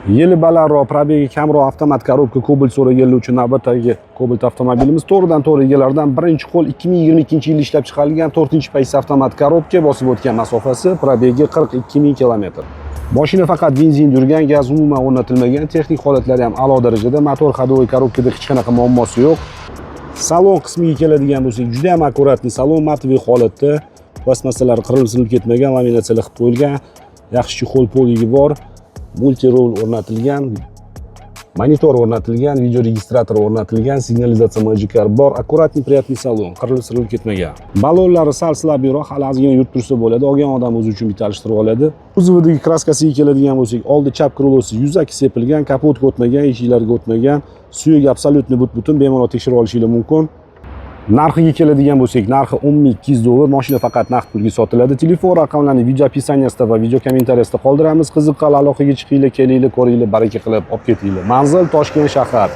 Yili balandroq, probegi kamroq avtomat korobka Cobalt so'raganlar uchun navbatdagi Cobalt avtomobilimiz to'g'ridan-to'g'ri egalaridan birinchi qo'l 2022-yil ishlab chiqarilgan 4-paysa avtomat korobka, bosib o'tgan masofasi probegi 42 ming kilometr. Mashina faqat benzinda yurgan, gaz umuman o'rnatilmagan, texnik holatlari ham a'lo darajada, motor ходовой korobkada hech qanaqa muammosi yo'q. Salon qismiga keladigan bo'lsak, juda ham akkuratli salon, matviy holatda, plastmassalar qirilib ketmagan, laminatsiyalar qilib qo'yilgan, yaxshi qo'l poligi bor. Multi-rol o'rnatilgan, monitor o'rnatilgan, video registrator o'rnatilgan, signalizatsiya mojiklari bor, akkuratli, приятный salon, qirilib ketmagan. Balonlari sal slabiyroq, hali ozgina yurib tursa bo'ladi, olgan odam o'zi uchun bitta alishtirib oladi. Kuzovidagi kraskasiga keladigan bo'lsak, oldi chap krilosi yuzaki sepilgan, kapotga o'tmagan, eshiklariga o'tmagan, suyagi absolyutni but-butun, bemalol tekshirib olishingiz mumkin. Narxiga keladigan bo'lsak, narxi 10.200 dollar, mashina faqat naqd pulga sotiladi. Telefon raqamlarini video opisiyaniyasida va video kommentariyasida qoldiramiz. Qiziqqan aloqaga chiqinglar, kelinglar, ko'ringlar, baraka qilib olib ketinglar. Manzil Toshkent shahar.